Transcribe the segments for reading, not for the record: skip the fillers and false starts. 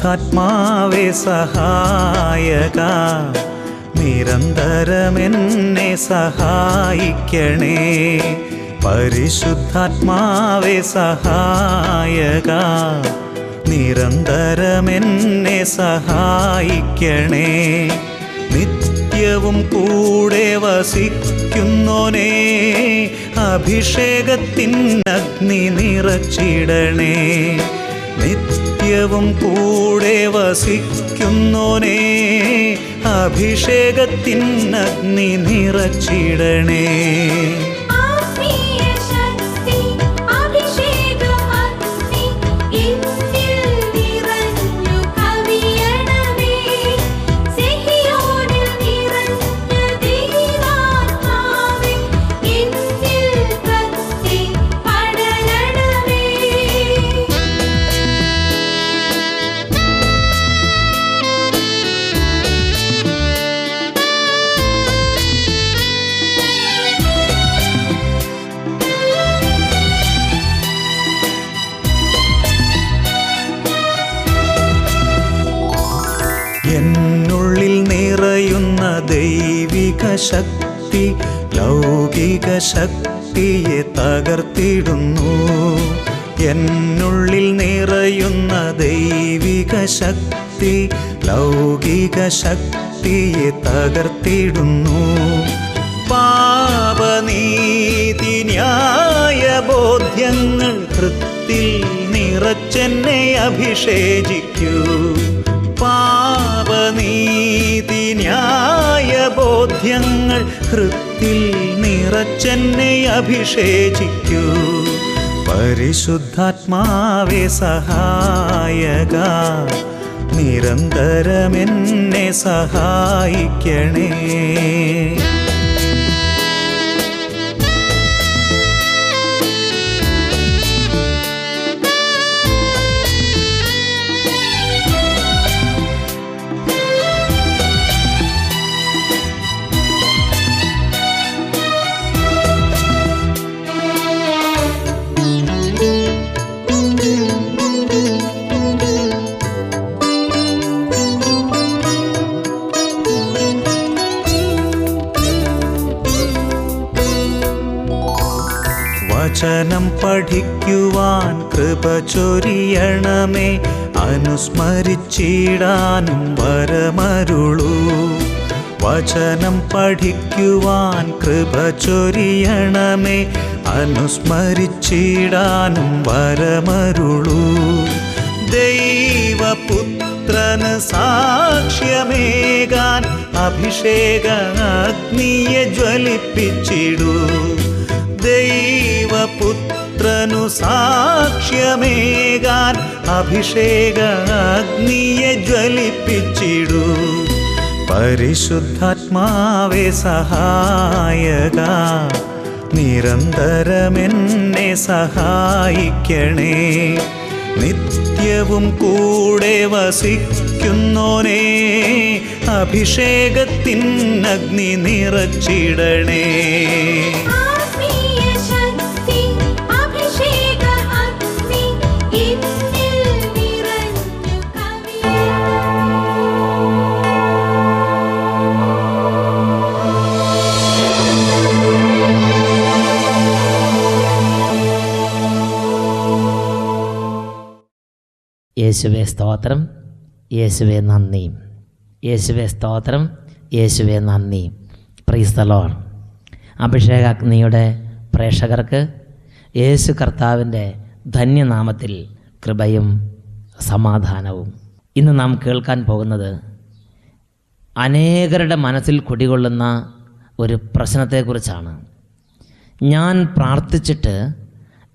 പരിശുദ്ധാത്മാവേ സഹായക, നിരന്തരമെന്നെ സഹായിക്കണേ. പരിശുദ്ധാത്മാവേ സഹായക, നിരന്തരമെന്നെ സഹായിക്കണേ. നിത്യവും കൂടെ വസിക്കുന്നോനേ, അഭിഷേകത്തിൻ അഗ്നി നിറച്ചിടണേ. നിത്യവും കൂടെ വസിക്കുന്നോനേ, അഭിഷേകത്തിൻ അഗ്നി നിറച്ചിടണേ. എന്നുള്ളിൽ നിറയുന്ന ദൈവിക ശക്തി ലൗകിക ശക്തിയെ തകർത്തിടുന്നു. എന്നുള്ളിൽ നിറയുന്ന ദൈവിക ശക്തി ലൗകിക ശക്തിയെ തകർത്തിടുന്നു. പാപനീതി ന്യായ ബോധ്യങ്ങൾ ഹൃത്തിൽ നിറച്ചെന്നെ അഭിഷേചിക്കൂ. പാപനീതി ന്യായ ബോധ്യങ്ങൾ ഹൃത്തിൽ നിറച്ചെന്നെ അഭിഷേചിക്കൂ. പരിശുദ്ധാത്മാവേ സഹായക, നിരന്തരമെന്നെ സഹായിക്കണേ. വചനം പഠിക്കുവാൻ കൃപ ചൊരിയണമേ, അനുസ്മരിച്ചിടാനും വരമരുളൂ. വചനം പഠിക്കുവാൻ കൃപ ചൊരിയണമേ, അനുസ്മരിച്ചിടാനും വരമരുളൂ. ദൈവപുത്രന് സാക്ഷ്യമേകാൻ അഭിഷേക അഗ്നിയെ ജ്വലിപ്പിച്ചിടൂ. ദൈവപുത്രനു സാക്ഷ്യമേകാൻ അഭിഷേക അഗ്നിയെ ജ്വലിപ്പിച്ചിടൂ. പരിശുദ്ധാത്മാവേ സഹായക, നിരന്തരമെന്നെ സഹായിക്കണേ. നിത്യവും കൂടെ വസിക്കുന്നോനേ, അഭിഷേകത്തിൻ അഗ്നി നിറച്ചിടണേ. യേശുവേ സ്തോത്രം, യേശുവേ നന്ദി, യേശുവേ സ്തോത്രം, യേശുവേ നന്ദി. Price the Lord. അഭിഷേകാഗ്നിയുടെ പ്രേക്ഷകർക്ക് യേശു കർത്താവിൻ്റെ ധന്യനാമത്തിൽ കൃപയും സമാധാനവും. ഇന്ന് നാം കേൾക്കാൻ പോകുന്നത് അനേകരുടെ മനസ്സിൽ കുടികൊള്ളുന്ന ഒരു പ്രശ്നത്തെക്കുറിച്ചാണ്. ഞാൻ പ്രാർത്ഥിച്ചിട്ട്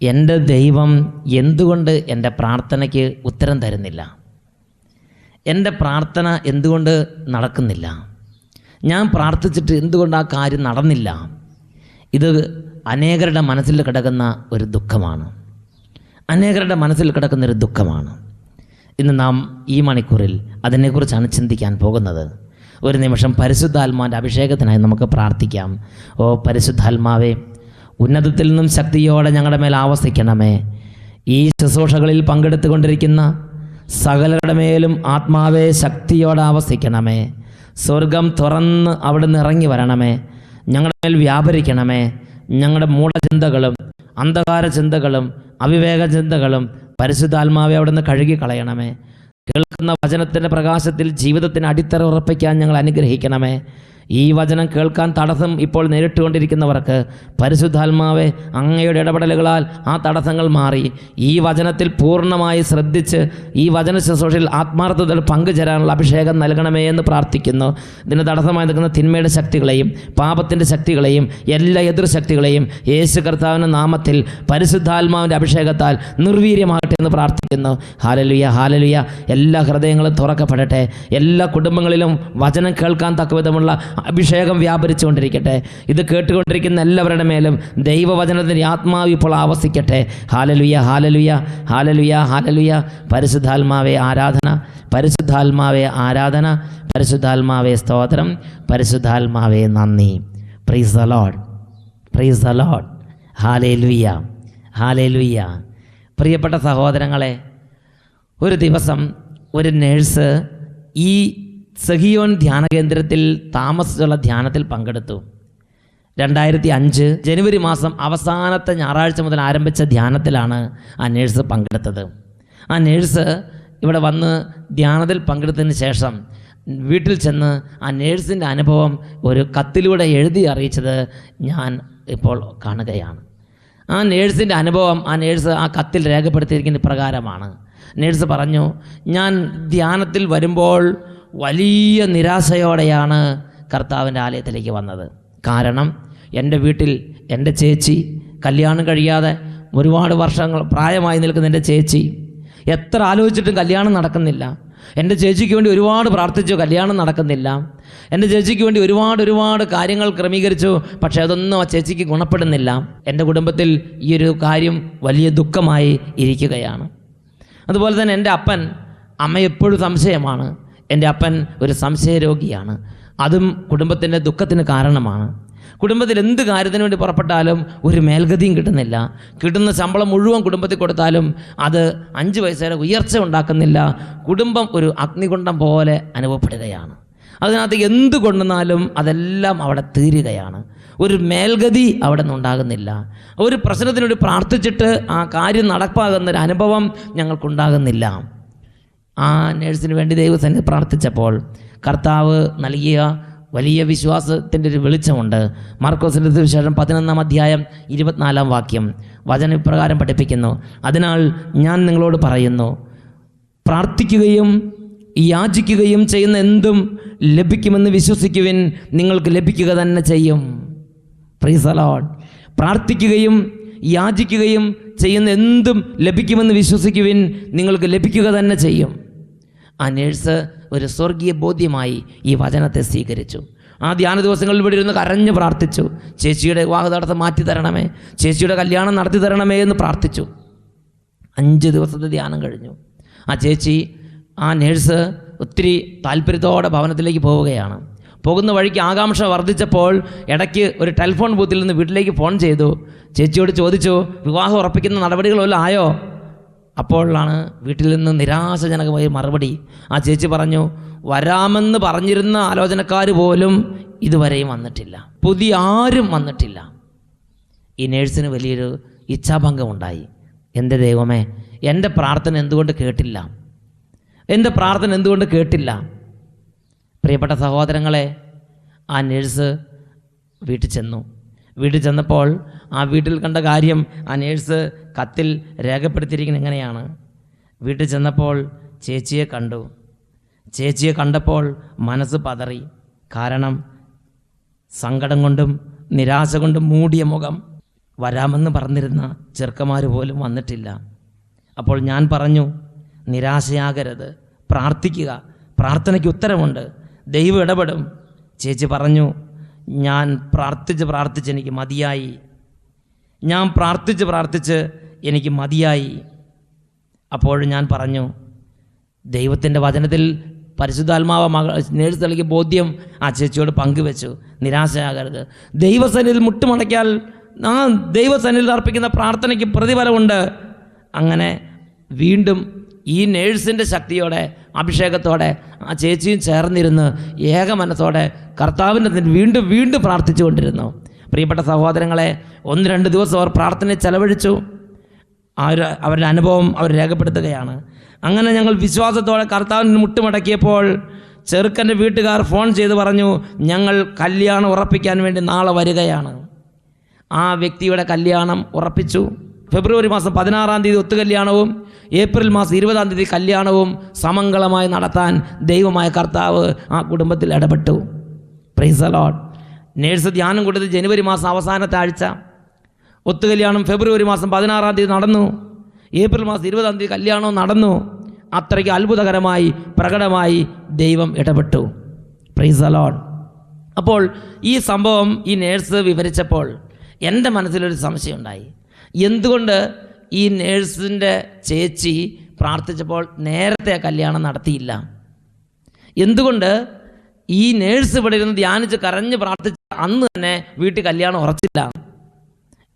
എൻ്റെ ദൈവം എന്തുകൊണ്ട് എൻ്റെ പ്രാർത്ഥനയ്ക്ക് ഉത്തരം തരുന്നില്ല? എൻ്റെ പ്രാർത്ഥന എന്തുകൊണ്ട് നടക്കുന്നില്ല? ഞാൻ പ്രാർത്ഥിച്ചിട്ട് എന്തുകൊണ്ട് ആ കാര്യം നടന്നില്ല? ഇത് അനേകരുടെ മനസ്സിൽ കിടക്കുന്ന ഒരു ദുഃഖമാണ്. അനേകരുടെ മനസ്സിൽ കിടക്കുന്നൊരു ദുഃഖമാണ്. ഇന്ന് നാം ഈ മണിക്കൂറിൽ അതിനെക്കുറിച്ചാണ് ചിന്തിക്കാൻ പോകുന്നത്. ഒരു നിമിഷം പരിശുദ്ധാത്മാവിൻ്റെ അഭിഷേകത്തിനായി നമുക്ക് പ്രാർത്ഥിക്കാം. ഓ പരിശുദ്ധാത്മാവേ, ഉന്നതത്തിൽ നിന്നും ശക്തിയോടെ ഞങ്ങളുടെ മേൽ ആവസിക്കണമേ. ഈ ശുശ്രൂഷകളിൽ പങ്കെടുത്തുകൊണ്ടിരിക്കുന്ന സകലരുടെ മേലും ആത്മാവേ ശക്തിയോടെ ആവസിക്കണമേ. സ്വർഗം തുറന്ന് അവിടുന്ന് ഇറങ്ങി വരണമേ. ഞങ്ങളുടെ മേൽ വ്യാപരിക്കണമേ. ഞങ്ങളുടെ മൂഢചിന്തകളും അന്ധകാര ചിന്തകളും അവിവേക ചിന്തകളും പരിശുദ്ധാത്മാവെ അവിടുന്ന് കഴുകിക്കളയണമേ. കേൾക്കുന്ന വചനത്തിൻ്റെ പ്രകാശത്തിൽ ജീവിതത്തിന് അടിത്തറ ഉറപ്പിക്കാൻ ഞങ്ങൾ അനുഗ്രഹിക്കണമേ. ഈ വചനം കേൾക്കാൻ തടസ്സം ഇപ്പോൾ നേരിട്ടുകൊണ്ടിരിക്കുന്നവർക്ക് പരിശുദ്ധാത്മാവെ അങ്ങയുടെ ഇടപെടലുകളാൽ ആ തടസ്സങ്ങൾ മാറി ഈ വചനത്തിൽ പൂർണ്ണമായി ശ്രദ്ധിച്ച് ഈ വചന ശുശ്രൂഷയിൽ ആത്മാർത്ഥതയിൽ പങ്കുചേരാനുള്ള അഭിഷേകം നൽകണമേ എന്ന് പ്രാർത്ഥിക്കുന്നു. ഇതിന് തടസ്സമായി നിൽക്കുന്ന തിന്മയുടെ ശക്തികളെയും പാപത്തിൻ്റെ ശക്തികളെയും എല്ലാ എതിർശക്തികളെയും യേശു കർത്താവിൻ്റെ നാമത്തിൽ പരിശുദ്ധാത്മാവിൻ്റെ അഭിഷേകത്താൽ നിർവീര്യമാകട്ടെ എന്ന് പ്രാർത്ഥിക്കുന്നു. Hallelujah, hallelujah. എല്ലാ ഹൃദയങ്ങളും തുറക്കപ്പെടട്ടെ. എല്ലാ കുടുംബങ്ങളിലും വചനം കേൾക്കാൻ തക്കവിധമുള്ള അഭിഷേകം വ്യാപരിച്ചുകൊണ്ടിരിക്കട്ടെ. ഇത് കേട്ടുകൊണ്ടിരിക്കുന്ന എല്ലാവരുടെ മേലും ദൈവവചനത്തിൻ്റെ ആത്മാവ് ഇപ്പോൾ ആവസിക്കട്ടെ. ഹല്ലേലൂയ, ഹല്ലേലൂയ, ഹല്ലേലൂയ, ഹല്ലേലൂയ. പരിശുദ്ധാത്മാവേ ആരാധന, പരിശുദ്ധാത്മാവേ ആരാധന, പരിശുദ്ധാത്മാവേ സ്തോത്രം, പരിശുദ്ധാത്മാവേ നന്ദി. Praise the Lord, praise the Lord. ഹല്ലേലൂയ, ഹല്ലേലൂയ. പ്രിയപ്പെട്ട സഹോദരങ്ങളെ, ഒരു ദിവസം ഒരു നേഴ്സ് ഈ സഹിയോൻ ധ്യാന കേന്ദ്രത്തിൽ താമസിച്ചുള്ള ധ്യാനത്തിൽ പങ്കെടുത്തു. 2005 ജനുവരി മാസം അവസാനത്തെ ഞായറാഴ്ച മുതൽ ആരംഭിച്ച ധ്യാനത്തിലാണ് ആ നേഴ്സ് പങ്കെടുത്തത്. ആ നേഴ്സ് ഇവിടെ വന്ന് ധ്യാനത്തിൽ പങ്കെടുത്തതിന് ശേഷം വീട്ടിൽ ചെന്ന് ആ നേഴ്സിൻ്റെ അനുഭവം ഒരു കത്തിലൂടെ എഴുതി അറിയിച്ചത് ഞാൻ ഇപ്പോൾ കാണുകയാണ്. ആ നേഴ്സിൻ്റെ അനുഭവം ആ നേഴ്സ് ആ കത്തിൽ രേഖപ്പെടുത്തിയിരിക്കുന്ന പ്രകാരമാണ്. നേഴ്സ് പറഞ്ഞു, ഞാൻ ധ്യാനത്തിൽ വരുമ്പോൾ വലിയ നിരാശയോടെയാണ് കർത്താവിൻ്റെ ആലയത്തിലേക്ക് വന്നത്. കാരണം എൻ്റെ വീട്ടിൽ എൻ്റെ ചേച്ചി, കല്യാണം കഴിയാതെ ഒരുപാട് വർഷങ്ങൾ പ്രായമായി നിൽക്കുന്ന എൻ്റെ ചേച്ചി, എത്ര ആലോചിച്ചിട്ടും കല്യാണം നടക്കുന്നില്ല. എൻ്റെ ചേച്ചിക്ക് വേണ്ടി ഒരുപാട് പ്രാർത്ഥിച്ചു, കല്യാണം നടക്കുന്നില്ല. എൻ്റെ ചേച്ചിക്ക് വേണ്ടി ഒരുപാട് കാര്യങ്ങൾ ക്രമീകരിച്ചു, പക്ഷേ അതൊന്നും ആ ചേച്ചിക്ക് ഗുണപ്പെടുന്നില്ല. എൻ്റെ കുടുംബത്തിൽ ഈ ഒരു കാര്യം വലിയ ദുഃഖമായി ഇരിക്കുകയാണ്. അതുപോലെ തന്നെ എൻ്റെ അപ്പൻ, അമ്മ എപ്പോഴും സംശയമാണ്. എൻ്റെ അപ്പൻ ഒരു സംശയരോഗിയാണ്. അതും കുടുംബത്തിൻ്റെ ദുഃഖത്തിന് കാരണമാണ്. കുടുംബത്തിൽ എന്ത് കാര്യത്തിന് വേണ്ടി പുറപ്പെട്ടാലും ഒരു മേൽഗതിയും കിട്ടുന്നില്ല. കിട്ടുന്ന ശമ്പളം മുഴുവൻ കുടുംബത്തിൽ കൊടുത്താലും അത് 5 പൈസയുടെ ഉയർച്ച ഉണ്ടാക്കുന്നില്ല. കുടുംബം ഒരു അഗ്നികുണ്ഡം പോലെ അനുഭവപ്പെടുകയാണ്. അതിനകത്ത് എന്ത് കൊണ്ടുവന്നാലും അതെല്ലാം അവിടെ തീരുകയാണ്. ഒരു മേൽഗതി അവിടെ നിന്നുണ്ടാകുന്നില്ല. ഒരു പ്രശ്നത്തിന് വേണ്ടി പ്രാർത്ഥിച്ചിട്ട് ആ കാര്യം നടപ്പാകുന്നൊരു അനുഭവം ഞങ്ങൾക്കുണ്ടാകുന്നില്ല. ആ നേഴ്സിന് വേണ്ടി ദൈവസന്നിധി പ്രാർത്ഥിച്ചപ്പോൾ കർത്താവ് നൽകിയ വലിയ വിശ്വാസത്തിൻ്റെ ഒരു വെളിച്ചമുണ്ട്. മാർക്കോസിൻ്റെ സുവിശേഷം 11-ാം അധ്യായം 24-ാം വാക്യം വചനം ഇപ്രകാരം പഠിപ്പിക്കുന്നു, അതിനാൽ ഞാൻ നിങ്ങളോട് പറയുന്നു, പ്രാർത്ഥിക്കുകയും യാചിക്കുകയും ചെയ്യുന്ന എന്തും ലഭിക്കുമെന്ന് വിശ്വസിക്കുവിൻ, നിങ്ങൾക്ക് ലഭിക്കുക തന്നെ ചെയ്യും. Price the Lord. പ്രാർത്ഥിക്കുകയും യാചിക്കുകയും ചെയ്യുന്ന എന്തും ലഭിക്കുമെന്ന് വിശ്വസിക്കുവിൻ, നിങ്ങൾക്ക് ലഭിക്കുക തന്നെ ചെയ്യും. ആ നേഴ്സ് ഒരു സ്വർഗീയ ബോധ്യമായി ഈ വചനത്തെ സ്വീകരിച്ചു. ആ ധ്യാന ദിവസങ്ങളിൽ ഇവിടെ ഇരുന്ന് കരഞ്ഞ് പ്രാർത്ഥിച്ചു, ചേച്ചിയുടെ വിവാഹ തടസ്സം മാറ്റി തരണമേ, ചേച്ചിയുടെ കല്യാണം നടത്തി തരണമേ എന്ന് പ്രാർത്ഥിച്ചു. 5 ദിവസത്തെ ധ്യാനം കഴിഞ്ഞു. ആ ചേച്ചി, ആ നേഴ്സ് ഒത്തിരി താല്പര്യത്തോടെ ഭവനത്തിലേക്ക് പോവുകയാണ്. പോകുന്ന വഴിക്ക് ആകാംക്ഷ വർദ്ധിച്ചപ്പോൾ ഇടയ്ക്ക് ഒരു ടെലിഫോൺ ബൂത്തിൽ നിന്ന് വീട്ടിലേക്ക് ഫോൺ ചെയ്തു. ചേച്ചിയോട് ചോദിച്ചു, വിവാഹം ഉറപ്പിക്കുന്ന നടപടികളെല്ലാം ആയോ? അപ്പോഴാണ് വീട്ടിൽ നിന്ന് നിരാശജനകമായ മറുപടി. ആ ചേച്ചി പറഞ്ഞു, വരാമെന്ന് പറഞ്ഞിരുന്ന ആലോചനക്കാർ പോലും ഇതുവരെയും വന്നിട്ടില്ല, പുതിയ ആരും വന്നിട്ടില്ല. ഈ നേഴ്സിന് വലിയൊരു ഇച്ഛാഭംഗമുണ്ടായി. എൻ്റെ ദൈവമേ, എൻ്റെ പ്രാർത്ഥന എന്തുകൊണ്ട് കേട്ടില്ല? എൻ്റെ പ്രാർത്ഥന എന്തുകൊണ്ട് കേട്ടില്ല? പ്രിയപ്പെട്ട സഹോദരങ്ങളെ, ആ നേഴ്സ് വീട്ടിൽ ചെന്നു. വീട്ടിൽ ചെന്നപ്പോൾ ആ വീട്ടിൽ കണ്ട കാര്യം ആ നേഴ്സ് കത്തിൽ രേഖപ്പെടുത്തിയിരിക്കുന്നത് എങ്ങനെയാണ്? വീട്ടിൽ ചെന്നപ്പോൾ ചേച്ചിയെ കണ്ടു. ചേച്ചിയെ കണ്ടപ്പോൾ മനസ്സ് പതറി. കാരണം സങ്കടം കൊണ്ടും നിരാശ കൊണ്ടും മൂടിയ മുഖം. വരാമെന്ന് പറഞ്ഞിരുന്ന ചെറുക്കന്മാർ പോലും വന്നിട്ടില്ല. അപ്പോൾ ഞാൻ പറഞ്ഞു, നിരാശയാകരുത്, പ്രാർത്ഥിക്കുക, പ്രാർത്ഥനയ്ക്ക് ഉത്തരമുണ്ട്, ദൈവം ഇടപെടും. ചേച്ചി പറഞ്ഞു, ഞാൻ പ്രാർത്ഥിച്ച് എനിക്ക് മതിയായി, ഞാൻ പ്രാർത്ഥിച്ച് എനിക്ക് മതിയായി. അപ്പോൾ ഞാൻ പറഞ്ഞു, ദൈവത്തിൻ്റെ വചനത്തിൽ പരിശുദ്ധാത്മാവ് നേഴ്സ് നൽകിയ ബോധ്യം ആ ചേച്ചിയോട് പങ്കുവെച്ചു. നിരാശയാകരുത്, ദൈവസന്നിധിയിൽ മുട്ടുമടക്കിയാൽ ആ ദൈവസന്നിധിയിൽ അർപ്പിക്കുന്ന പ്രാർത്ഥനയ്ക്ക് പ്രതിഫലമുണ്ട്. അങ്ങനെ വീണ്ടും ഈ നേഴ്സിൻ്റെ ശക്തിയോടെ അഭിഷേകത്തോടെ ആ ചേച്ചിയും ചേർന്നിരുന്ന് ഏകമനത്തോടെ കർത്താവിൻ്റെ വീണ്ടും വീണ്ടും പ്രാർത്ഥിച്ചുകൊണ്ടിരുന്നു. പ്രിയപ്പെട്ട സഹോദരങ്ങളെ, 1-2 ദിവസം അവർ പ്രാർത്ഥനയിൽ ചെലവഴിച്ചു. അവരുടെ അനുഭവം അവർ രേഖപ്പെടുത്തുകയാണ്. അങ്ങനെ ഞങ്ങൾ വിശ്വാസത്തോടെ കർത്താവിന് മുട്ടുമടക്കിയപ്പോൾ ചെറുക്കൻ്റെ വീട്ടുകാർ ഫോൺ ചെയ്ത് പറഞ്ഞു, ഞങ്ങൾ കല്യാണം ഉറപ്പിക്കാൻ വേണ്ടി നാളെ വരികയാണ്. ആ വ്യക്തിയുടെ കല്യാണം ഉറപ്പിച്ചു. ഫെബ്രുവരി മാസം 16-ാം തീയതി ഒത്തുകല്യാണവും ഏപ്രിൽ മാസം 20-ാം തീയതി കല്യാണവും സമംഗളമായി നടത്താൻ ദൈവമായ കർത്താവ് ആ കുടുംബത്തിൽ ഇടപെട്ടു. Price the Lord. നേഴ്സ് ധ്യാനം കൊടുത്ത് ജനുവരി മാസം അവസാനത്തെ ആഴ്ച, ഒത്തുകല്യാണം ഫെബ്രുവരി മാസം 16-ാം തീയതി നടന്നു, ഏപ്രിൽ മാസം 20-ാം തീയതി കല്യാണവും നടന്നു. അത്രയ്ക്ക് അത്ഭുതകരമായി പ്രകടമായി ദൈവം ഇടപെട്ടു. Price the Lord. അപ്പോൾ ഈ സംഭവം ഈ നേഴ്സ് വിവരിച്ചപ്പോൾ എൻ്റെ മനസ്സിലൊരു സംശയമുണ്ടായി. എന്തുകൊണ്ട് ഈ നേഴ്സിൻ്റെ ചേച്ചി പ്രാർത്ഥിച്ചപ്പോൾ നേരത്തെ കല്യാണം നടത്തിയില്ല? എന്തുകൊണ്ട് ഈ നേഴ്സ് ഇവിടെ ഇരുന്ന് ധ്യാനിച്ച് കരഞ്ഞ് പ്രാർത്ഥിച്ച അന്ന് തന്നെ വീട്ടിൽ കല്യാണം ഉറച്ചില്ല?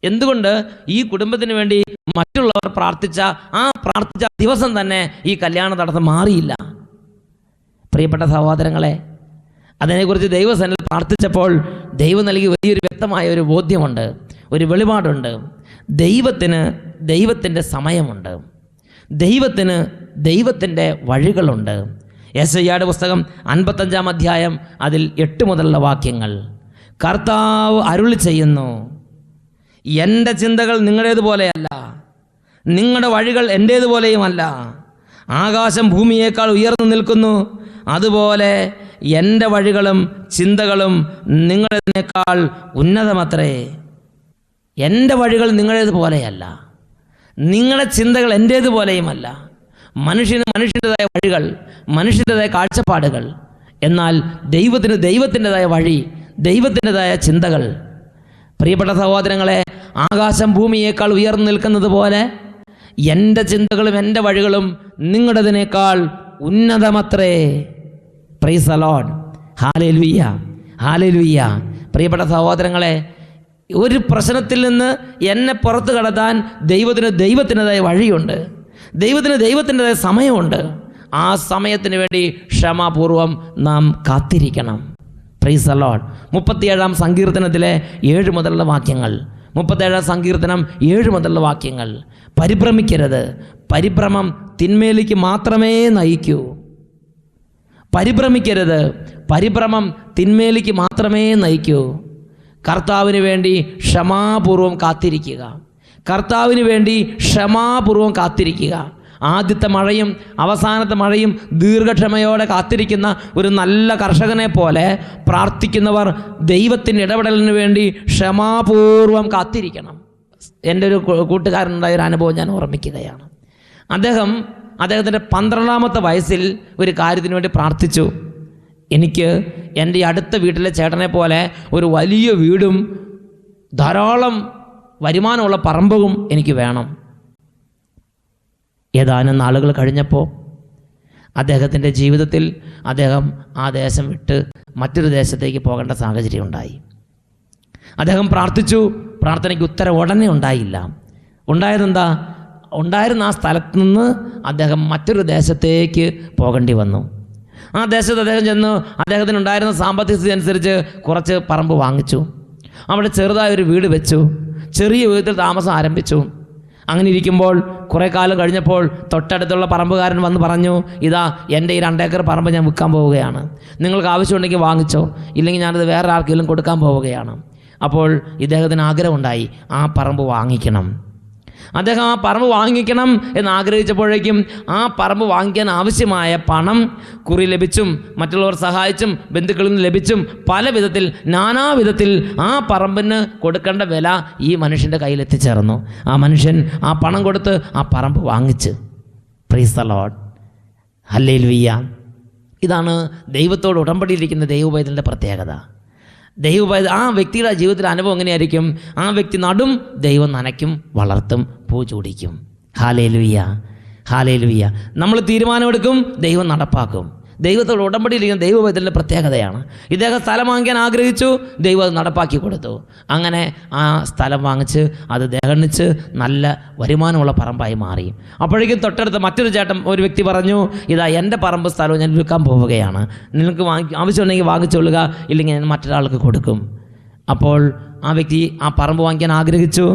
എന്തുകൊണ്ട് ഈ കുടുംബത്തിന് വേണ്ടി മറ്റുള്ളവർ പ്രാർത്ഥിച്ച ദിവസം തന്നെ ഈ കല്യാണ തടസ്സം മാറിയില്ല? പ്രിയപ്പെട്ട സഹോദരങ്ങളെ, അതിനെക്കുറിച്ച് ദൈവസന്നിധിയിൽ പ്രാർത്ഥിച്ചപ്പോൾ ദൈവം നൽകി വലിയൊരു വ്യക്തമായ ഒരു ബോധ്യമുണ്ട്, ഒരു വെളിപാടുണ്ട്. ദൈവത്തിൻ്റെ സമയമുണ്ട്, ദൈവത്തിൻ്റെ വഴികളുണ്ട്. യെശയ്യായുടെ പുസ്തകം 55-ാം അധ്യായം അതിൽ 8 മുതലുള്ള വാക്യങ്ങൾ, കർത്താവ് അരുളി ചെയ്യുന്നു, എൻ്റെ ചിന്തകൾ നിങ്ങളുടേതുപോലെയല്ല, നിങ്ങളുടെ വഴികൾ എൻ്റേതുപോലെയുമല്ല. ആകാശം ഭൂമിയേക്കാൾ ഉയർന്നു നിൽക്കുന്നു, അതുപോലെ എൻ്റെ വഴികളും ചിന്തകളും നിങ്ങളതിനേക്കാൾ ഉന്നതമത്രേ. എൻ്റെ വഴികൾ നിങ്ങളേതുപോലെയല്ല, നിങ്ങളുടെ ചിന്തകൾ എൻ്റേതുപോലെയുമല്ല. മനുഷ്യൻ്റെതായ വഴികൾ, മനുഷ്യൻ്റെതായ കാഴ്ചപ്പാടുകൾ, എന്നാൽ ദൈവത്തിൻ്റെതായ വഴി, ദൈവത്തിൻ്റെതായ ചിന്തകൾ. പ്രിയപ്പെട്ട സഹോദരങ്ങളെ, ആകാശം ഭൂമിയേക്കാൾ ഉയർന്നു നിൽക്കുന്നത് പോലെ എൻ്റെ ചിന്തകളും എൻ്റെ വഴികളും നിങ്ങളുടേതിനേക്കാൾ ഉന്നതമത്രേ. Praise the Lord. ഹല്ലേലൂയ, ഹല്ലേലൂയ. പ്രിയപ്പെട്ട സഹോദരങ്ങളെ, ഒരു പ്രശ്നത്തിൽ നിന്ന് എന്നെ പുറത്തു കടത്താൻ ദൈവത്തിൻ്റെതായ വഴിയുണ്ട്, ദൈവത്തിൻ്റെതായ സമയമുണ്ട്. ആ സമയത്തിന് വേണ്ടി ക്ഷമാപൂർവം നാം കാത്തിരിക്കണം. Price the Lord. 37-ാം സങ്കീർത്തനത്തിലെ 7 മുതലുള്ള വാക്യങ്ങൾ, 37-ാം സങ്കീർത്തനം 7 മുതലുള്ള വാക്യങ്ങൾ, പരിഭ്രമിക്കരുത്, പരിഭ്രമം തിന്മയിലേക്ക് മാത്രമേ നയിക്കൂ. പരിഭ്രമിക്കരുത്, പരിഭ്രമം തിന്മയിലേക്ക് മാത്രമേ നയിക്കൂ. കർത്താവിന് വേണ്ടി ക്ഷമാപൂർവം കാത്തിരിക്കുക, കർത്താവിന് വേണ്ടി ക്ഷമാപൂർവം കാത്തിരിക്കുക. ആദ്യത്തെ മഴയും അവസാനത്തെ മഴയും ദീർഘക്ഷമയോടെ കാത്തിരിക്കുന്ന ഒരു നല്ല കർഷകനെ പോലെ പ്രാർത്ഥിക്കുന്നവർ ദൈവത്തിൻ്റെ ഇടപെടലിന് വേണ്ടി ക്ഷമാപൂർവം കാത്തിരിക്കണം. എൻ്റെ ഒരു കൂട്ടുകാരനുണ്ടായ ഒരു അനുഭവം ഞാൻ ഓർമ്മിക്കുകയാണ്. അദ്ദേഹത്തിൻ്റെ 12-ാമത്തെ വയസ്സിൽ ഒരു കാര്യത്തിന് വേണ്ടി പ്രാർത്ഥിച്ചു. എനിക്ക് എൻ്റെ അടുത്ത വീട്ടിലെ ചേട്ടനെ പോലെ ഒരു വലിയ വീടും ധാരാളം വരുമാനമുള്ള പറമ്പും എനിക്ക് വേണം. ഏതാനും നാളുകൾ കഴിഞ്ഞപ്പോൾ അദ്ദേഹത്തിൻ്റെ ജീവിതത്തിൽ അദ്ദേഹം ആ ദേശം വിട്ട് മറ്റൊരു ദേശത്തേക്ക് പോകേണ്ട സാഹചര്യം ഉണ്ടായി. അദ്ദേഹം പ്രാർത്ഥിച്ചു, പ്രാർത്ഥനയ്ക്ക് ഉത്തരം ഉടനെ ഉണ്ടായില്ല. ഉണ്ടായതെന്താ? ഉണ്ടായിരുന്ന ആ സ്ഥലത്ത് നിന്ന് അദ്ദേഹം മറ്റൊരു ദേശത്തേക്ക് പോകേണ്ടി വന്നു. ആ ദേശത്ത് അദ്ദേഹം ചെന്ന് അദ്ദേഹത്തിനുണ്ടായിരുന്ന സാമ്പത്തിക സ്ഥിതി അനുസരിച്ച് കുറച്ച് പറമ്പ് വാങ്ങിച്ചു. അവിടെ ചെറുതായൊരു വീട് വെച്ചു, ചെറിയ വീട്ടിൽ താമസം ആരംഭിച്ചു. അങ്ങനെ ഇരിക്കുമ്പോൾ കുറേ കാലം കഴിഞ്ഞപ്പോൾ തൊട്ടടുത്തുള്ള പറമ്പുകാരൻ വന്ന് പറഞ്ഞു, ഇതാ എൻ്റെ ഈ 2 ഏക്കർ പറമ്പ് ഞാൻ വിൽക്കാൻ പോവുകയാണ്, നിങ്ങൾക്ക് ആവശ്യമുണ്ടെങ്കിൽ വാങ്ങിച്ചോ, ഇല്ലെങ്കിൽ ഞാനത് വേറെ ആർക്കെങ്കിലും കൊടുക്കാൻ പോവുകയാണ്. അപ്പോൾ ഇദ്ദേഹത്തിന് ആഗ്രഹമുണ്ടായി ആ പറമ്പ് വാങ്ങിക്കണം. അദ്ദേഹം ആ പറമ്പ് വാങ്ങിക്കണം എന്നാഗ്രഹിച്ചപ്പോഴേക്കും ആ പറമ്പ് വാങ്ങിക്കാൻ ആവശ്യമായ പണം കുറി ലഭിച്ചും മറ്റുള്ളവർ സഹായിച്ചും ബന്ധുക്കളിൽ നിന്ന് ലഭിച്ചും പല വിധത്തിൽ നാനാവിധത്തിൽ ആ പറമ്പിന് കൊടുക്കേണ്ട വില ഈ മനുഷ്യൻ്റെ കയ്യിൽ എത്തിച്ചേർന്നു. ആ മനുഷ്യൻ ആ പണം കൊടുത്ത് ആ പറമ്പ് വാങ്ങിച്ച്. Price the Lord. ഹല്ലേലൂയ. ഇതാണ് ദൈവത്തോട് ഉടമ്പടിയിരിക്കുന്ന ദൈവപൈതലിൻ്റെ പ്രത്യേകത. ആ വ്യക്തിയുടെ ജീവിതത്തിലെ അനുഭവം എങ്ങനെയായിരിക്കും? ആ വ്യക്തി നടും, ദൈവം നനയ്ക്കും, വളർത്തും, പൂ ചൂടിക്കും. Hallelujah, hallelujah. നമ്മൾ തീരുമാനമെടുക്കും, ദൈവം നടപ്പാക്കും. ദൈവത്തോട് ഉടമ്പടിയിലിരിക്കുന്ന ദൈവവേദനയുടെ പ്രത്യേകതയാണ്. ഇദ്ദേഹം സ്ഥലം വാങ്ങിക്കാൻ ആഗ്രഹിച്ചു, ദൈവം അത് നടപ്പാക്കി കൊടുത്തു. അങ്ങനെ ആ സ്ഥലം വാങ്ങിച്ച് അത് ദഹനിച്ച് നല്ല വരുമാനമുള്ള പറമ്പായി മാറി. അപ്പോഴേക്കും തൊട്ടടുത്ത് മറ്റൊരു ഒരു വ്യക്തി പറഞ്ഞു, ഇതാ എൻ്റെ പറമ്പ് സ്ഥലവും ഞാൻ വിൽക്കാൻ പോവുകയാണ്, നിങ്ങൾക്ക് ആവശ്യമുണ്ടെങ്കിൽ വാങ്ങിച്ചോളുക, ഇല്ലെങ്കിൽ ഞാൻ മറ്റൊരാൾക്ക് കൊടുക്കും. അപ്പോൾ ആ വ്യക്തി ആ പറമ്പ് വാങ്ങിക്കാൻ ആഗ്രഹിച്ചു.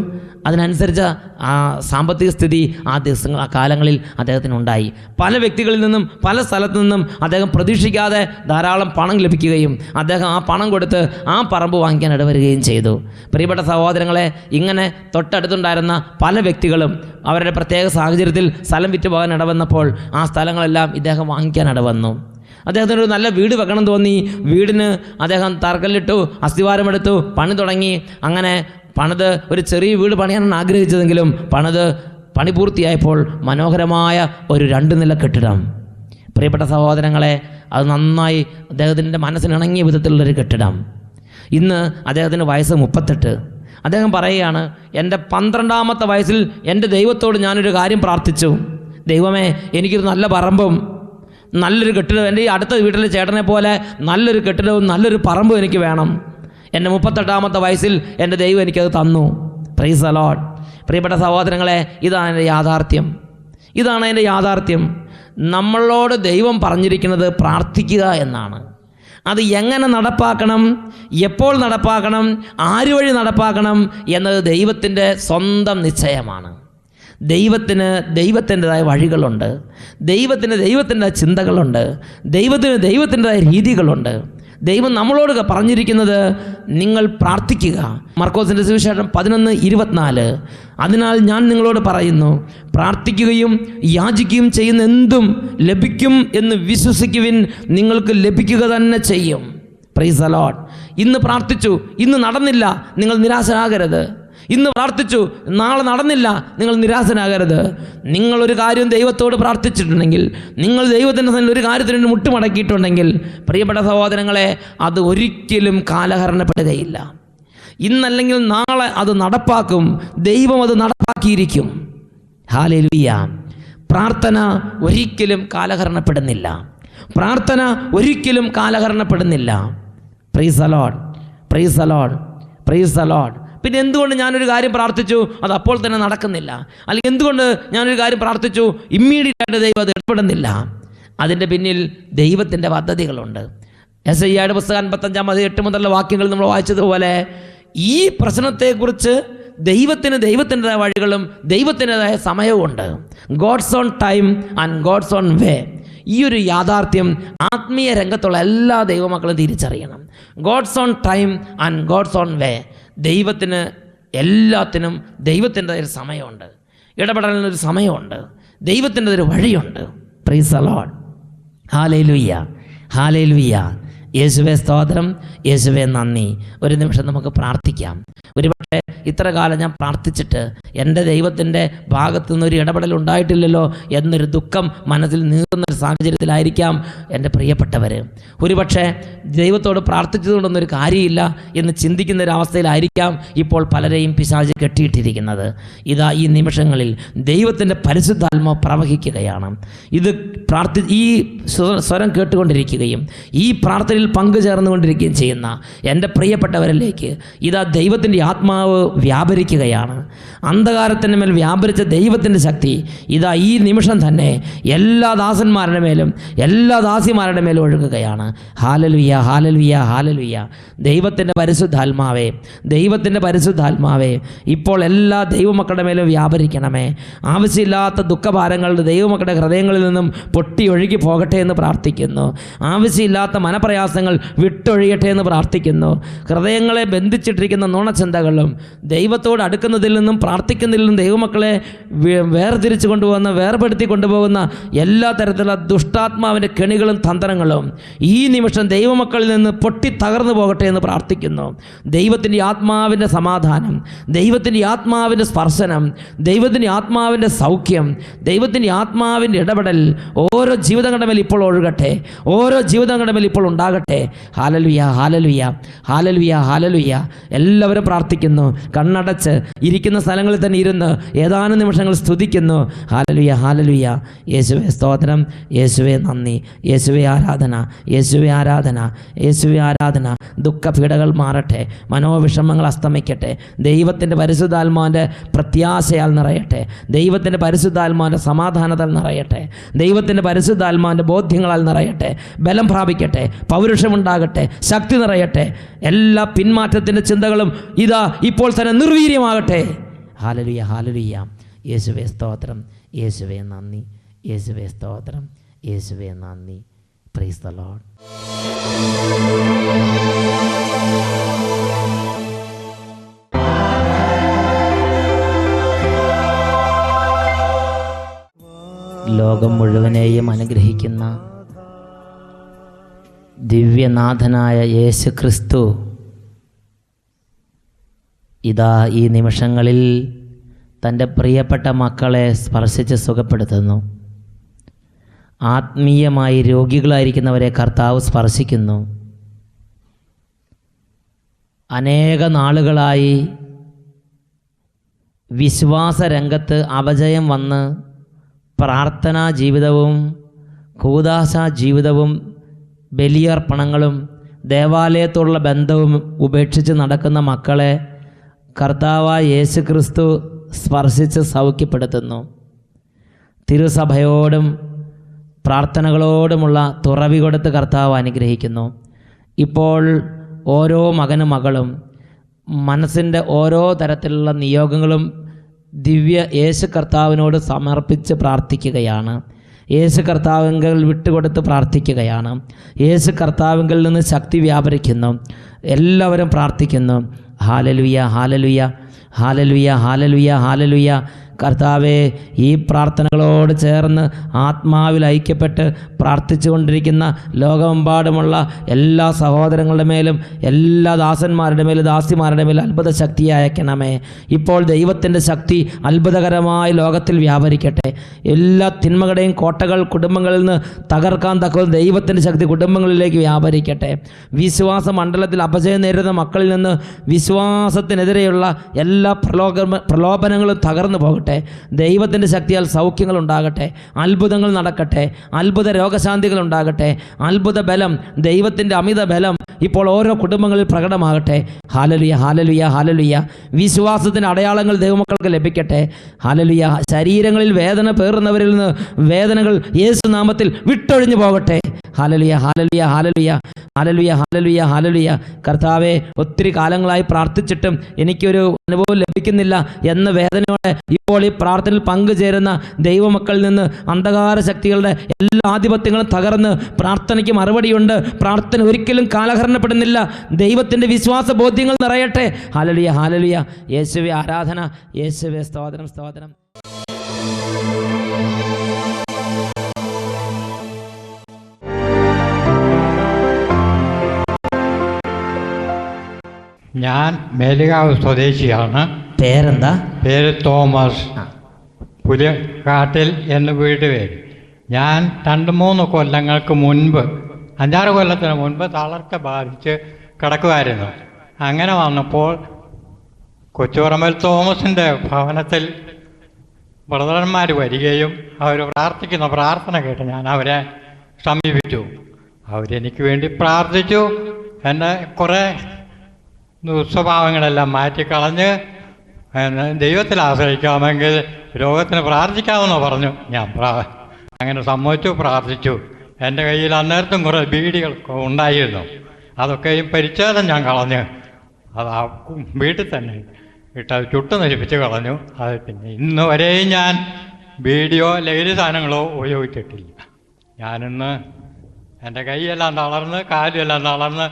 അതിനനുസരിച്ച് ആ സാമ്പത്തിക സ്ഥിതി ആ കാലങ്ങളിൽ അദ്ദേഹത്തിനുണ്ടായി. പല വ്യക്തികളിൽ നിന്നും പല സ്ഥലത്തു നിന്നും അദ്ദേഹം പ്രതീക്ഷിക്കാതെ ധാരാളം പണം ലഭിക്കുകയും അദ്ദേഹം ആ പണം കൊടുത്ത് ആ പറമ്പ് വാങ്ങിക്കാൻ ഇടവരികയും ചെയ്തു. പ്രിയപ്പെട്ട സഹോദരങ്ങളെ, ഇങ്ങനെ തൊട്ടടുത്തുണ്ടായിരുന്ന പല വ്യക്തികളും അവരുടെ പ്രത്യേക സാഹചര്യത്തിൽ സ്ഥലം വിറ്റ് പോകാൻ ഇടവന്നപ്പോൾ ആ സ്ഥലങ്ങളെല്ലാം ഇദ്ദേഹം വാങ്ങിക്കാൻ ഇടവന്നു. അദ്ദേഹത്തിനൊരു നല്ല വീട് വെക്കണം തോന്നി. വീടിന് അദ്ദേഹം തറക്കല്ലിട്ടു, അസ്ഥിവാരമെടുത്തു, പണി തുടങ്ങി. അങ്ങനെ പണിത് ഒരു ചെറിയ വീട് പണിയാനാണ് ആഗ്രഹിച്ചതെങ്കിലും പണി പൂർത്തിയായപ്പോൾ മനോഹരമായ ഒരു 2 നില കെട്ടിടം. പ്രിയപ്പെട്ട സഹോദരങ്ങളെ, അത് നന്നായി അദ്ദേഹത്തിൻ്റെ മനസ്സിനിണങ്ങിയ വിധത്തിലുള്ളൊരു കെട്ടിടം. ഇന്ന് അദ്ദേഹത്തിന് വയസ്സ് 38. അദ്ദേഹം പറയുകയാണ്, എൻ്റെ 12ാമത്തെ വയസ്സിൽ എൻ്റെ ദൈവത്തോട് ഞാനൊരു കാര്യം പ്രാർത്ഥിച്ചു. ദൈവമേ, എനിക്കൊരു നല്ല പറമ്പും നല്ലൊരു കെട്ടിടവും, എൻ്റെ ഈ അടുത്ത വീട്ടിലെ ചേട്ടനെ പോലെ നല്ലൊരു കെട്ടിടവും നല്ലൊരു പറമ്പും എനിക്ക് വേണം. എൻ്റെ 38ാമത്തെ വയസ്സിൽ എൻ്റെ ദൈവം എനിക്കത് തന്നു. Price the Lord. പ്രിയപ്പെട്ട സഹോദരങ്ങളെ, ഇതാണ് എൻ്റെ യാഥാർത്ഥ്യം. ഇതാണ് എൻ്റെ യാഥാർത്ഥ്യം. നമ്മളോട് ദൈവം പറഞ്ഞിരിക്കുന്നത് പ്രാർത്ഥിക്കുക എന്നാണ്. അത് എങ്ങനെ നടപ്പാക്കണം, എപ്പോൾ നടപ്പാക്കണം, ആര് വഴി നടപ്പാക്കണം എന്നത് ദൈവത്തിൻ്റെ സ്വന്തം നിശ്ചയമാണ്. ദൈവത്തിൻ്റെതായ വഴികളുണ്ട്, ദൈവത്തിൻ്റെ ചിന്തകളുണ്ട്, ദൈവത്തിൻ്റെതായ രീതികളുണ്ട്. ദൈവം നമ്മളോട് പറഞ്ഞിരിക്കുന്നത് നിങ്ങൾ പ്രാർത്ഥിക്കുക. മർക്കോസിൻ്റെ സുവിശേഷം 11:24. അതിനാൽ ഞാൻ നിങ്ങളോട് പറയുന്നു, പ്രാർത്ഥിക്കുകയും യാചിക്കുകയും ചെയ്യുന്ന എന്തും ലഭിക്കും എന്ന് വിശ്വസിക്കുവിൻ, നിങ്ങൾക്ക് ലഭിക്കുക തന്നെ ചെയ്യും. Price the Lord. ഇന്ന് പ്രാർത്ഥിച്ചു, ഇന്ന് നടന്നില്ല, നിങ്ങൾ നിരാശരാകരുത്. ഇന്ന് പ്രാർത്ഥിച്ചു, നാളെ നടന്നില്ല, നിങ്ങൾ നിരാശനാകരുത്. നിങ്ങളൊരു കാര്യം ദൈവത്തോട് പ്രാർത്ഥിച്ചിട്ടുണ്ടെങ്കിൽ, നിങ്ങൾ ദൈവത്തിൻ്റെ സന്നിധിയിൽ ഒരു കാര്യത്തിന് മുട്ടുമടക്കിയിട്ടുണ്ടെങ്കിൽ, പ്രിയപ്പെട്ട സഹോദരങ്ങളെ, അത് ഒരിക്കലും കാലഹരണപ്പെടുകയില്ല. ഇന്നല്ലെങ്കിൽ നാളെ അത് നടപ്പാക്കും. ദൈവം അത് നടപ്പാക്കിയിരിക്കും. ഹല്ലേലൂയ. പ്രാർത്ഥന ഒരിക്കലും കാലഹരണപ്പെടുന്നില്ല. പ്രാർത്ഥന ഒരിക്കലും കാലഹരണപ്പെടുന്നില്ല. Praise the Lord, praise the Lord, praise the Lord. പിന്നെ എന്തുകൊണ്ട് ഞാനൊരു കാര്യം പ്രാർത്ഥിച്ചു അത് അപ്പോൾ തന്നെ നടക്കുന്നില്ല? അല്ലെങ്കിൽ എന്തുകൊണ്ട് ഞാനൊരു കാര്യം പ്രാർത്ഥിച്ചു ഇമ്മീഡിയറ്റായിട്ട് ദൈവം അത് ഇടപെടുന്നില്ല? അതിൻ്റെ പിന്നിൽ ദൈവത്തിൻ്റെ പദ്ധതികളുണ്ട്. യെശയ്യായുടെ പുസ്തകം 55:8 മുതലുള്ള വാക്യങ്ങൾ നമ്മൾ വായിച്ചതുപോലെ ഈ പ്രശ്നത്തെക്കുറിച്ച് ദൈവത്തിൻ്റെതായ വഴികളും ദൈവത്തിൻ്റെതായ സമയവുമുണ്ട്. God's own time and God's own way. ഈ ഒരു യാഥാർത്ഥ്യം ആത്മീയ രംഗത്തുള്ള എല്ലാ ദൈവമക്കളും തിരിച്ചറിയണം. God's own time and God's own way. ദൈവത്തിന് എല്ലാത്തിനും ദൈവത്തിൻ്റെതായ ഒരു സമയമുണ്ട്, ഇടപെടലിനൊരു സമയമുണ്ട്, ദൈവത്തിൻ്റെതൊരു വഴിയുണ്ട്. Praise the Lord. ഹല്ലേലൂയ, ഹല്ലേലൂയ. യേശുവേ സ്തോത്രം, യേശുവേ നന്ദി. ഒരു നിമിഷം നമുക്ക് പ്രാർത്ഥിക്കാം. ഒരുപക്ഷെ ഇത്ര കാലം ഞാൻ പ്രാർത്ഥിച്ചിട്ട് എൻ്റെ ദൈവത്തിൻ്റെ ഭാഗത്തു നിന്നൊരു ഇടപെടൽ ഉണ്ടായിട്ടില്ലല്ലോ എന്നൊരു ദുഃഖം മനസ്സിൽ നീറുന്നൊരു സാഹചര്യത്തിലായിരിക്കാം എൻ്റെ പ്രിയപ്പെട്ടവർ. ഒരുപക്ഷെ ദൈവത്തോട് പ്രാർത്ഥിച്ചതുകൊണ്ടൊന്നൊരു കാര്യമില്ല എന്ന് ചിന്തിക്കുന്നൊരവസ്ഥയിലായിരിക്കാം ഇപ്പോൾ പലരെയും പിശാച് കെട്ടിയിട്ടിരിക്കുന്നത്. ഇതാ ഈ നിമിഷങ്ങളിൽ ദൈവത്തിൻ്റെ പരിശുദ്ധാത്മാവ് പ്രവഹിക്കുകയാണ്. ഈ സ്വരം കേട്ടുകൊണ്ടിരിക്കുകയും ഈ പ്രാർത്ഥനയിൽ പങ്കുചേർന്നുകൊണ്ടിരിക്കുകയും ചെയ്യുന്ന എൻ്റെ പ്രിയപ്പെട്ടവരിലേക്ക് ഇതാ ദൈവത്തിൻ്റെ ആത്മാവ് വ്യാപരിക്കുകയാണ്. അന്ധകാരത്തിൻ്റെ മേൽ വ്യാപരിച്ച ദൈവത്തിൻ്റെ ശക്തി ഇതാ ഈ നിമിഷം തന്നെ എല്ലാ ദാസന്മാരുടെ മേലും എല്ലാ ദാസിമാരുടെ മേലും ഒഴുകുകയാണ്. ഹല്ലേലൂയ, ഹല്ലേലൂയ, ഹല്ലേലൂയ. ദൈവത്തിൻ്റെ പരിശുദ്ധാത്മാവേ, ദൈവത്തിൻ്റെ പരിശുദ്ധാത്മാവേ, ഇപ്പോൾ എല്ലാ ദൈവമക്കളുടെ മേലും വ്യാപരിക്കണമേ. ആവശ്യമില്ലാത്ത ദുഃഖഭാരങ്ങളുടെ ദൈവമക്കളുടെ ഹൃദയങ്ങളിൽ നിന്നും പൊട്ടി ഒഴുകി പോകട്ടെ എന്ന് പ്രാർത്ഥിക്കുന്നു. ആവശ്യമില്ലാത്ത മനപ്രയാസങ്ങൾ വിട്ടൊഴിയട്ടെ എന്ന് പ്രാർത്ഥിക്കുന്നു. ഹൃദയങ്ങളെ ബന്ധിച്ചിട്ടിരിക്കുന്ന നുണചിന്തകളും ദൈവത്തോട് അടുക്കുന്നതിൽ നിന്നും പ്രാർത്ഥിക്കുന്നതിൽ നിന്നും ദൈവമക്കളെ വേർതിരിച്ചു കൊണ്ടുപോകുന്ന വേർപെടുത്തി കൊണ്ടുപോകുന്ന എല്ലാ തരത്തിലുള്ള ദുഷ്ടാത്മാവിൻ്റെ കെണികളും തന്ത്രങ്ങളും ഈ നിമിഷം ദൈവമക്കളിൽ നിന്ന് പൊട്ടി തകർന്നു പോകട്ടെ എന്ന് പ്രാർത്ഥിക്കുന്നു. ദൈവത്തിൻ്റെ ആത്മാവിൻ്റെ സമാധാനം, ദൈവത്തിൻ്റെ ആത്മാവിൻ്റെ സ്പർശനം, ദൈവത്തിൻ്റെ ആത്മാവിൻ്റെ സൗഖ്യം, ദൈവത്തിൻ്റെ ആത്മാവിൻ്റെ ഇടപെടൽ ഓരോ ജീവിതങ്ങളുടെ മേൽ ഇപ്പോൾ ഒഴുകട്ടെ, ഓരോ ജീവിതങ്ങളുടെ മേൽ ഇപ്പോൾ ഉണ്ടാകട്ടെ. ഹല്ലേലൂയ, ഹല്ലേലൂയ, ഹല്ലേലൂയ, ഹല്ലേലൂയ. എല്ലാവരും പ്രാർത്ഥിക്കുന്നു. കണ്ണടച്ച് ഇരിക്കുന്ന സ്ഥലങ്ങളിൽ തന്നെ ഇരുന്ന് ഏതാനും നിമിഷങ്ങൾ സ്തുതിക്കുന്നു. ഹല്ലേലൂയ, ഹല്ലേലൂയ. യേശുവേ സ്തോത്രം, യേശുവേ നന്ദി, യേശുവേ ആരാധന, യേശുവേ ആരാധന, യേശുവേ ആരാധന. ദുഃഖപീഡകൾ മാറട്ടെ, മനോവിഷമങ്ങൾ അസ്തമിക്കട്ടെ, ദൈവത്തിൻ്റെ പരിശുദ്ധാത്മാവിൻ്റെ പ്രത്യാശയാൽ നിറയട്ടെ, ദൈവത്തിൻ്റെ പരിശുദ്ധാത്മാവിൻ്റെ സമാധാനത്താൽ നിറയട്ടെ, ദൈവത്തിൻ്റെ പരിശുദ്ധാത്മാവിൻ്റെ ബോധ്യങ്ങളാൽ നിറയട്ടെ, ബലം പ്രാപിക്കട്ടെ, പൗരുഷമുണ്ടാകട്ടെ, ശക്തി നിറയട്ടെ. എല്ലാ പിന്മാറ്റത്തിൻ്റെ ചിന്തകളും ഇതാ ഇപ്പോൾ തന്നെ നിർവീര്യമാകട്ടെ. ഹല്ലേലൂയ, ഹല്ലേലൂയ. യേശുവേ സ്തോത്രം, യേശുവേ നന്ദി, യേശുവേ സ്തോത്രം, യേശുവേ നന്ദി. Price the Lord. ലോകം മുഴുവനെയും അനുഗ്രഹിക്കുന്ന ദിവ്യനാഥനായ യേശു ക്രിസ്തു ഇതാ ഈ നിമിഷങ്ങളിൽ തൻ്റെ പ്രിയപ്പെട്ട മക്കളെ സ്പർശിച്ച് സുഖപ്പെടുത്തുന്നു. ആത്മീയമായി രോഗികളായിരിക്കുന്നവരെ കർത്താവ് സ്പർശിക്കുന്നു. അനേക നാളുകളായി വിശ്വാസ രംഗത്ത് അപജയം വന്ന് പ്രാർത്ഥനാ ജീവിതവും കൂദാശ ജീവിതവും ബലിയർപ്പണങ്ങളും ദേവാലയത്തോടുള്ള ബന്ധവും ഉപേക്ഷിച്ച് നടക്കുന്ന മക്കളെ കർത്താവായ യേശു ക്രിസ്തു സ്പർശിച്ച് സൗഖ്യപ്പെടുത്തുന്നു. തിരുസഭയോടും പ്രാർത്ഥനകളോടുമുള്ള തുറവി കൊടുത്ത് കർത്താവ് അനുഗ്രഹിക്കുന്നു. ഇപ്പോൾ ഓരോ മകനും മകളും മനസ്സിൻ്റെ ഓരോ തരത്തിലുള്ള നിയോഗങ്ങളും ദിവ്യ യേശു കർത്താവിനോട് സമർപ്പിച്ച് പ്രാർത്ഥിക്കുകയാണ്. യേശു കർത്താവിങ്കൽ വിട്ടുകൊടുത്ത് പ്രാർത്ഥിക്കുകയാണ്. യേശു കർത്താവിങ്കിൽ നിന്ന് ശക്തി വ്യാപരിക്കുന്നു. എല്ലാവരും പ്രാർത്ഥിക്കുന്നു. ഹല്ലേലൂയ, ഹല്ലേലൂയ, ഹല്ലേലൂയ, ഹല്ലേലൂയ, ഹല്ലേലൂയ. കർത്താവേ, ഈ പ്രാർത്ഥനകളോട് ചേർന്ന് ആത്മാവിൽ ഐക്യപ്പെട്ട് പ്രാർത്ഥിച്ചു കൊണ്ടിരിക്കുന്ന ലോകമെമ്പാടുമുള്ള എല്ലാ സഹോദരങ്ങളുടെ മേലും എല്ലാ ദാസന്മാരുടെ മേലും ദാസിമാരുടെ മേലും അത്ഭുത ശക്തി അയക്കണമേ. ഇപ്പോൾ ദൈവത്തിൻ്റെ ശക്തി അത്ഭുതകരമായി ലോകത്തിൽ വ്യാപരിക്കട്ടെ. എല്ലാ തിന്മകളുടെയും കോട്ടകൾ കുടുംബങ്ങളിൽ നിന്ന് തകർക്കാൻ തക്ക ദൈവത്തിൻ്റെ ശക്തി കുടുംബങ്ങളിലേക്ക് വ്യാപരിക്കട്ടെ. വിശ്വാസ മണ്ഡലത്തിൽ അപജയം നേരിടുന്ന മക്കളിൽ നിന്ന് വിശ്വാസത്തിനെതിരെയുള്ള എല്ലാ പ്രലോഭനങ്ങളും തകർന്നു പോകട്ടെ. ദൈവത്തിൻ്റെ ശക്തിയാൽ സൗഖ്യങ്ങൾ ഉണ്ടാകട്ടെ, അത്ഭുതങ്ങൾ നടക്കട്ടെ, അത്ഭുത രോഗശാന്തികൾ ഉണ്ടാകട്ടെ, അത്ഭുത ബലം, ദൈവത്തിൻ്റെ അമിത ബലം ഇപ്പോൾ ഓരോ കുടുംബങ്ങളിൽ പ്രകടമാകട്ടെ. ഹല്ലേലൂയ, ഹല്ലേലൂയ, ഹല്ലേലൂയ. വിശ്വാസത്തിൻ്റെ അടയാളങ്ങൾ ദൈവമക്കൾക്ക് ലഭിക്കട്ടെ. ഹല്ലേലൂയ. ശരീരങ്ങളിൽ വേദന പേറുന്നവരിൽ നിന്ന് വേദനകൾ യേശു നാമത്തിൽ വിട്ടൊഴിഞ്ഞു പോകട്ടെ. ഹല്ലേലൂയ, ഹല്ലേലൂയ, ഹല്ലേലൂയ, ഹല്ലേലൂയ, ഹല്ലേലൂയ, ഹല്ലേലൂയ. കർത്താവേ, ഒത്തിരി കാലങ്ങളായി പ്രാർത്ഥിച്ചിട്ടും എനിക്കൊരു അനുഭവം ലഭിക്കുന്നില്ല എന്ന വേദനയോടെ ഇപ്പോൾ ഈ പ്രാർത്ഥനയിൽ പങ്കുചേരുന്ന ദൈവമക്കളിൽ നിന്ന് അന്ധകാര ശക്തികളുടെ എല്ലാ ആധിപത്യങ്ങളും തകർന്ന് പ്രാർത്ഥനയ്ക്ക് മറുപടിയുണ്ട്. പ്രാർത്ഥന ഒരിക്കലും കാലഹരണപ്പെടുന്നില്ല. ദൈവത്തിൻ്റെ വിശ്വാസ ബോധ്യങ്ങൾ നിറയട്ടെ. ഹല്ലേലൂയ, ഹല്ലേലൂയ. യേശുവേ ആരാധന, യേശുവേ സ്തോത്രം, സ്തോത്രം. ഞാൻ മേലുകാവ് സ്വദേശിയാണ്. പേരെന്താ? പേര് തോമസ്. പുലിക്കാട്ടിൽ എന്ന് വീട് പേര്. ഞാൻ 2-3 കൊല്ലങ്ങൾക്ക് മുൻപ്, 5-6 കൊല്ലത്തിന് മുൻപ് തളർച്ച ബാധിച്ച് കിടക്കുമായിരുന്നു. അങ്ങനെ വന്നപ്പോൾ കൊച്ചുപറമ്പിൽ തോമസിൻ്റെ ഭവനത്തിൽ ബ്രദറന്മാർ വരികയും അവർ പ്രാർത്ഥിക്കുന്ന പ്രാർത്ഥന കേട്ട് ഞാൻ അവരെ സമീപിച്ചു. അവരെനിക്ക് വേണ്ടി പ്രാർത്ഥിച്ചു. എൻ്റെ കുറേ ദുസ്വഭാവങ്ങളെല്ലാം മാറ്റിക്കളഞ്ഞ് ദൈവത്തിൽ ആശ്രയിക്കാമെങ്കിൽ രോഗത്തിന് പ്രാർത്ഥിക്കാമെന്ന് പറഞ്ഞു. ഞാൻ അങ്ങനെ സമ്മതിച്ചു, പ്രാർത്ഥിച്ചു. എൻ്റെ കയ്യിൽ അന്നേരത്തും കുറേ ബീഡികൾ ഉണ്ടായിരുന്നു. അതൊക്കെയും പരിച്ഛേദം ഞാൻ കളഞ്ഞ് അത് ആ വീട്ടിൽ തന്നെ ഇട്ടത് ചുട്ടു നശിപ്പിച്ച് കളഞ്ഞു. അത് പിന്നെ ഇന്ന് വരെയും ഞാൻ ബീഡിയോ ലഹരി സാധനങ്ങളോ ഉപയോഗിച്ചിട്ടില്ല. ഞാനിന്ന് എൻ്റെ കൈയെല്ലാം തളർന്ന് കാലുമെല്ലാം തളർന്ന്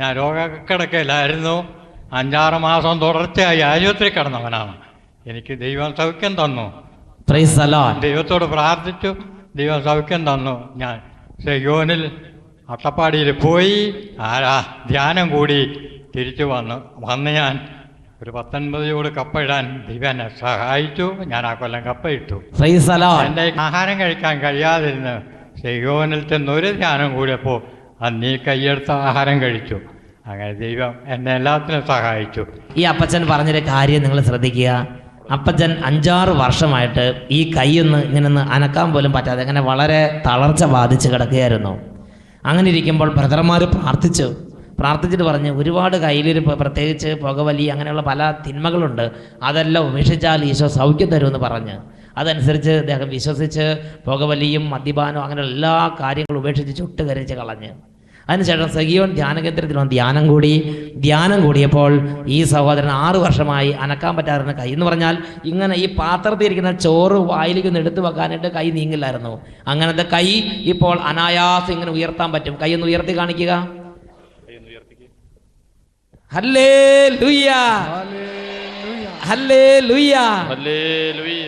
ഞാൻ രോഗക്കിടക്കയിലായിരുന്നു. 5-6 മാസം തുടർച്ചയായി ആശുപത്രി കിടന്നവനാണ്. എനിക്ക് ദൈവം സൗഖ്യം തന്നു. ദൈവത്തോട് പ്രാർത്ഥിച്ചു, ദൈവം സൗഖ്യം തന്നു. ഞാൻ സെയ്യോനിൽ അട്ടപ്പാടിയിൽ പോയി ധ്യാനം കൂടി തിരിച്ചു വന്ന് ഞാൻ ഒരു 19 ചൂട് കപ്പ ഇടാൻ ദൈവം എന്നെ സഹായിച്ചു. ഞാൻ ആ കൊല്ലം കപ്പ ഇട്ടു. എൻ്റെ ആഹാരം കഴിക്കാൻ കഴിയാതിരുന്ന് സെയ്യോനിൽ ചെന്ന് ഒരു ധ്യാനം കൂടിയപ്പോൾ അന്ന് ഈ കൈയെടുത്ത ആഹാരം കഴിച്ചു. അങ്ങനെ ദൈവം എന്നെ എല്ലാത്തിനും സഹായിച്ചു. ഈ അപ്പച്ചൻ പറഞ്ഞൊരു കാര്യം നിങ്ങൾ ശ്രദ്ധിക്കുക. അപ്പച്ചൻ 5-6 വർഷമായിട്ട് ഈ കൈയൊന്ന് ഇങ്ങനെ അനക്കാൻ പോലും പറ്റാതെ അങ്ങനെ വളരെ തളർച്ച ബാധിച്ച് കിടക്കുകയായിരുന്നു. അങ്ങനെ ഇരിക്കുമ്പോൾ ബ്രദർമാർ പ്രാർത്ഥിച്ചിട്ട് പറഞ്ഞ് ഒരുപാട് കയ്യിലൊരു പ്രത്യേകിച്ച് പുകവലി അങ്ങനെയുള്ള പല തിന്മകളുണ്ട്, അതെല്ലാം ഉപേക്ഷിച്ചാൽ ഈശോ സൗഖ്യം തരുമെന്ന് പറഞ്ഞ് അതനുസരിച്ച് അദ്ദേഹം വിശ്വസിച്ച് പുകവലിയും മദ്യപാനവും അങ്ങനെയുള്ള എല്ലാ കാര്യങ്ങളും ഉപേക്ഷിച്ച് ചുട്ടുകരിച്ച് കളഞ്ഞ് അതിനുശേഷം സെഹിയോൻ ധ്യാനകേന്ദ്രത്തിൽ വന്ന് ധ്യാനം കൂടിയപ്പോൾ ഈ സഹോദരൻ 6 വർഷമായി അനക്കാൻ പറ്റാതിരുന്ന കൈ എന്ന് പറഞ്ഞാൽ ഇങ്ങനെ ഈ പാത്രത്തിൽ ഇരിക്കുന്ന ചോറ് വായിലേക്ക് ഒന്ന് എടുത്തു വെക്കാനായിട്ട് കൈ നീങ്ങില്ലായിരുന്നു. അങ്ങനത്തെ കൈ ഇപ്പോൾ അനായാസം ഇങ്ങനെ ഉയർത്താൻ പറ്റും. കൈ ഒന്ന് ഉയർത്തി കാണിക്കുക. ഹല്ലേലൂയ, ഹല്ലേലൂയ, ഹല്ലേലൂയ.